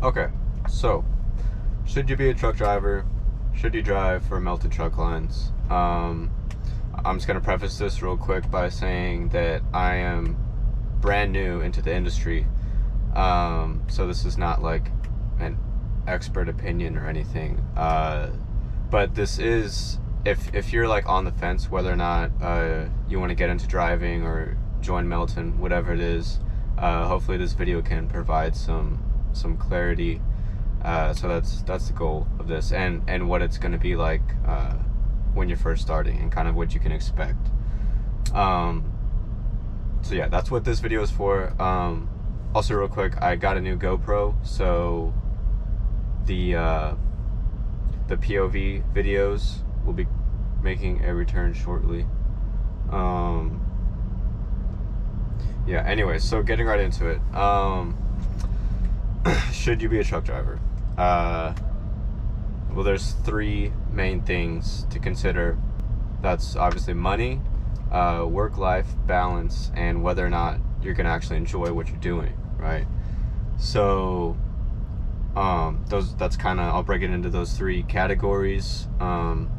Okay, so should you be a truck driver? Should you drive for Melton Truck Lines? I'm just gonna preface this real quick by saying that I am brand new into the industry, so this is not like an expert opinion or anything. But this is, if you're like on the fence whether or not you want to get into driving or join Melton, whatever it is. Hopefully this video can provide some clarity. So that's the goal of this, and what it's going to be like when you're first starting, and kind of what you can expect. So yeah, that's what this video is for. Also, real quick, I got a new GoPro, so the POV videos will be making a return shortly. Yeah, anyway, so getting right into it. Should you be a truck driver? Well, there's three main things to consider. That's obviously money, work-life balance, and whether or not you're gonna actually enjoy what you're doing, right? So that's kind of, I'll break it into those three categories, and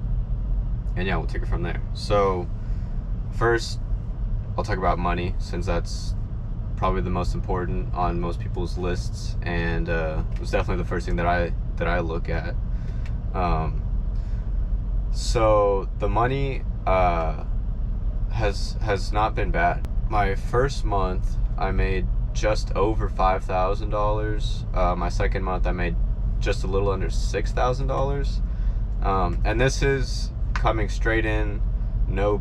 yeah, we'll take it from there. So first, I'll talk about money, since that's probably the most important on most people's lists, and it's definitely the first thing that I look at. So the money has not been bad. My first month I made just over $5,000. My second month I made just a little under $6,000, and this is coming straight in, no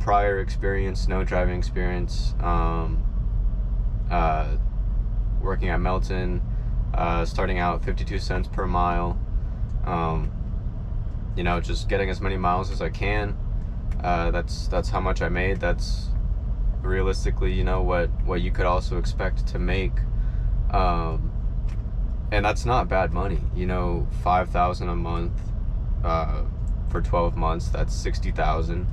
prior experience, no driving experience. Working at Melton, starting out 52 cents per mile. You know, just getting as many miles as I can. That's how much I made. That's realistically, you know, what you could also expect to make. And that's not bad money. You know, $5,000 a month for 12 months, that's $60,000.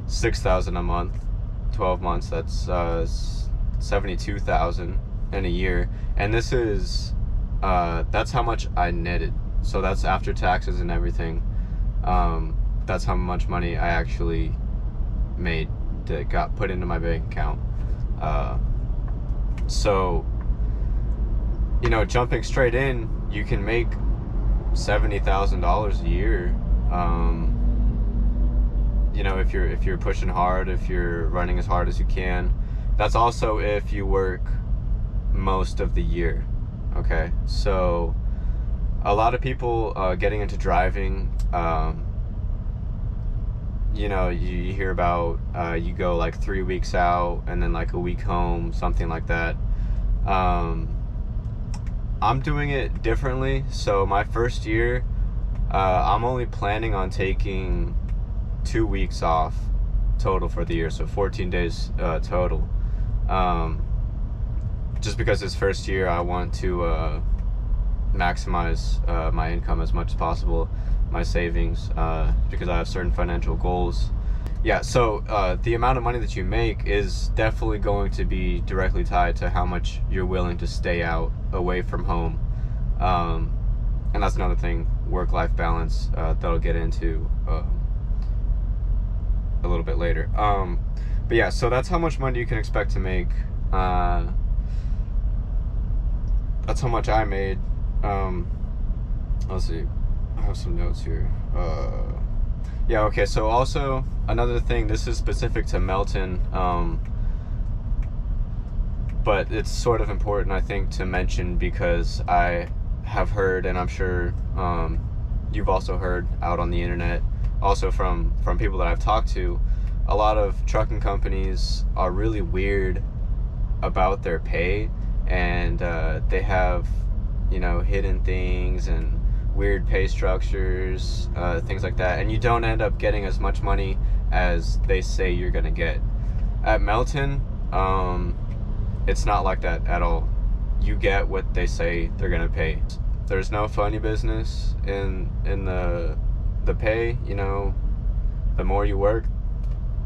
$6,000 a month, 12 months, that's $72,000 in a year. And this is that's how much I netted. So that's after taxes and everything. That's how much money I actually made that got put into my bank account. So, you know, jumping straight in, you can make $70,000 a year. You know, if you're pushing hard, if you're running as hard as you can. That's also if you work most of the year. Okay, so a lot of people getting into driving, you know, you hear about you go like 3 weeks out and then like a week home, something like that. I'm doing it differently. So my first year, I'm only planning on taking 2 weeks off total for the year, so 14 days total. Just because this first year I want to maximize my income as much as possible, my savings, because I have certain financial goals. Yeah, so the amount of money that you make is definitely going to be directly tied to how much you're willing to stay out away from home. And that's another thing, work-life balance, that I'll get into a little bit later. But yeah, so that's how much money you can expect to make. That's how much I made. Let's see, I have some notes here. Yeah, okay, so also another thing, this is specific to Melton, but it's sort of important, I think, to mention, because I have heard, and I'm sure you've also heard out on the internet, also from people that I've talked to, a lot of trucking companies are really weird about their pay, and they have, you know, hidden things and weird pay structures, things like that, and you don't end up getting as much money as they say you're gonna get. At Melton, it's not like that at all. You get what they say they're gonna pay. There's no funny business in the pay. You know, the more you work,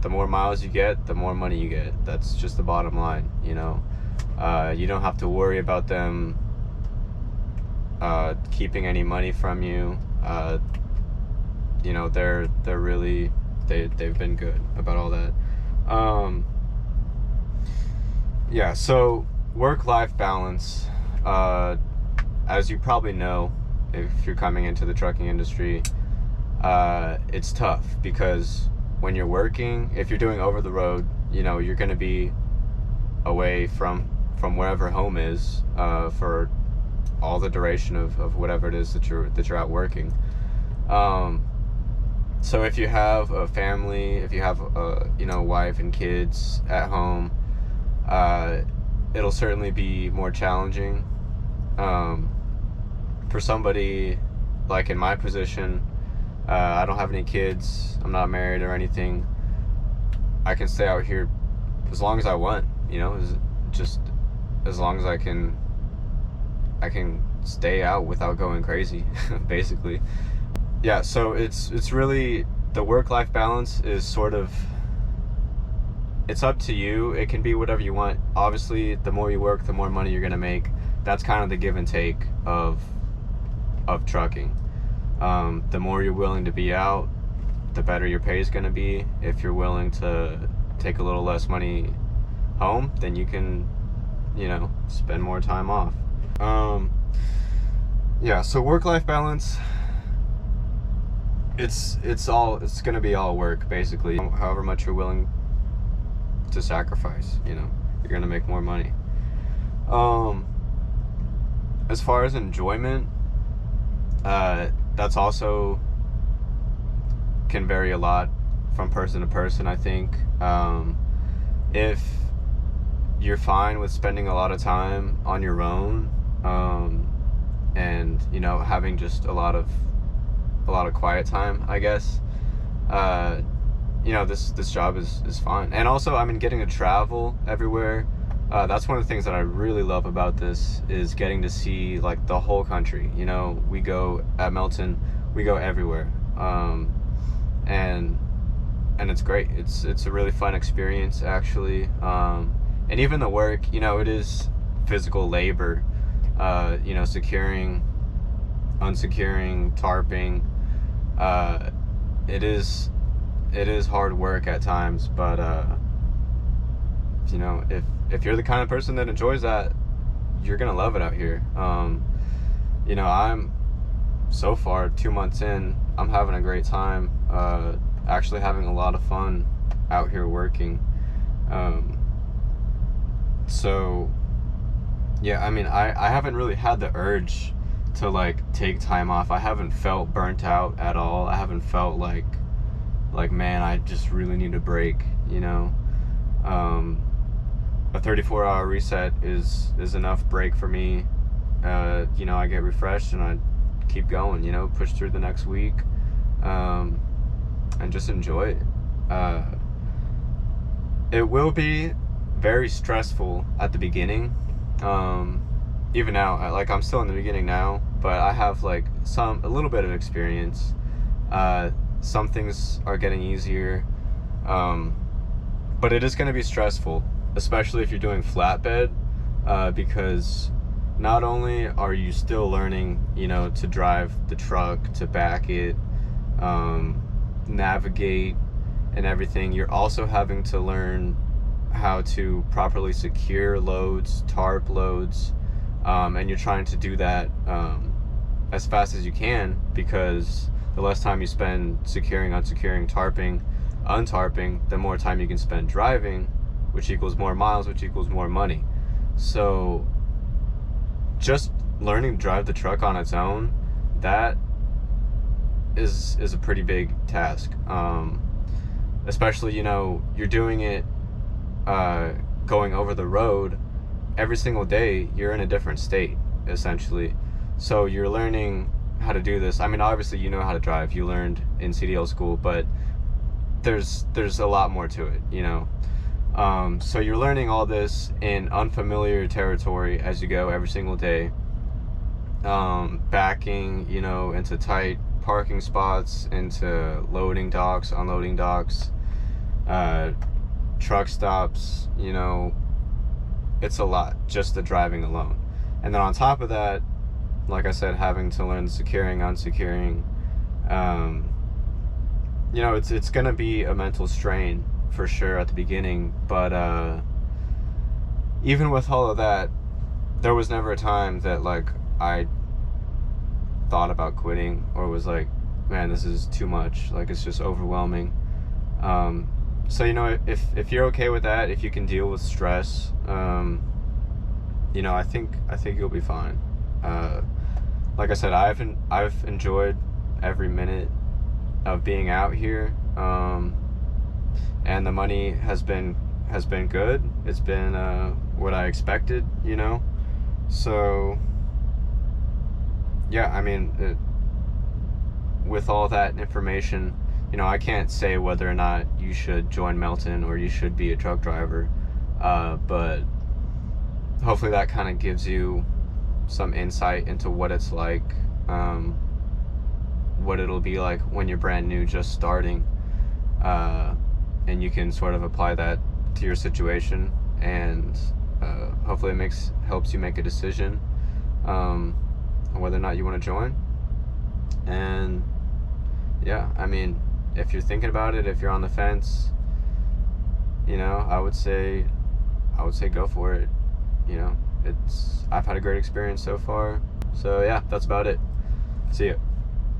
the more miles you get, the more money you get. That's just the bottom line, you know. You don't have to worry about them keeping any money from you. You know, they're really, they've been good about all that. Yeah, so work-life balance, as you probably know, if you're coming into the trucking industry, it's tough because when you're working, if you're doing over the road, you know, you're going to be away from wherever home is for all the duration of whatever it is that you're out working. So if you have a family, if you have a, you know, wife and kids at home, it'll certainly be more challenging. For somebody like in my position, I don't have any kids, I'm not married or anything. I can stay out here as long as I want, you know, just as long as I can stay out without going crazy, basically. Yeah, so it's really, the work-life balance is sort of, it's up to you. It can be whatever you want. Obviously, the more you work, the more money you're gonna make. That's kind of the give and take of trucking. The more you're willing to be out, the better your pay is gonna be. If you're willing to take a little less money home, then you can, you know, spend more time off. Yeah, so work-life balance, it's gonna be all work, basically. However much you're willing to sacrifice, you know, you're gonna make more money. As far as enjoyment, that's also can vary a lot from person to person, I think. If you're fine with spending a lot of time on your own, and, you know, having just a lot of quiet time, I guess, you know, this job is fine. And also, I mean, getting to travel everywhere, that's one of the things that I really love about this, is getting to see, like, the whole country. You know, we go at Melton, we go everywhere, and it's great. It's a really fun experience, actually. And even the work, you know, it is physical labor, you know, securing, unsecuring, tarping. It is hard work at times, but you know, if you're the kind of person that enjoys that, you're gonna love it out here. You know, I'm so far 2 months in, I'm having a great time, actually having a lot of fun out here working. So yeah, I mean, I haven't really had the urge to, like, take time off. I haven't felt burnt out at all. I haven't felt like man, I just really need a break, you know. A 34-hour reset is enough break for me. You know, I get refreshed and I keep going, you know, push through the next week, and just enjoy it. It will be very stressful at the beginning. Even now, like, I'm still in the beginning now, but I have, like, a little bit of experience. Some things are getting easier, but it is going to be stressful, especially if you're doing flatbed, because not only are you still learning, you know, to drive the truck, to back it, navigate and everything, you're also having to learn how to properly secure loads, tarp loads, and you're trying to do that as fast as you can, because the less time you spend securing, unsecuring, tarping, untarping, the more time you can spend driving, which equals more miles, which equals more money. So just learning to drive the truck on its own, that is a pretty big task. Especially, you know, you're doing it going over the road every single day. You're in a different state, essentially. So you're learning how to do this. I mean, obviously you know how to drive, you learned in CDL school, but there's a lot more to it, you know. So you're learning all this in unfamiliar territory as you go every single day, backing, you know, into tight parking spots, into loading docks, unloading docks, truck stops, you know. It's a lot, just the driving alone. And then on top of that, like I said, having to learn securing, unsecuring. You know, it's gonna be a mental strain for sure at the beginning, but even with all of that, there was never a time that like I thought about quitting or was like, man, this is too much, like it's just overwhelming. So you know, if you're okay with that, if you can deal with stress, you know, I think you'll be fine. Like I said, I've enjoyed every minute of being out here, and the money has been good. It's been what I expected, you know. So yeah, I mean, with all that information, you know, I can't say whether or not you should join Melton or you should be a truck driver, but hopefully that kind of gives you some insight into what it's like, what it'll be like when you're brand new, just starting, and you can sort of apply that to your situation, and hopefully it helps you make a decision on whether or not you want to join. And yeah, I mean, if you're thinking about it, if you're on the fence, you know, I would say go for it. You know, I've had a great experience so far. So yeah, that's about it. See ya.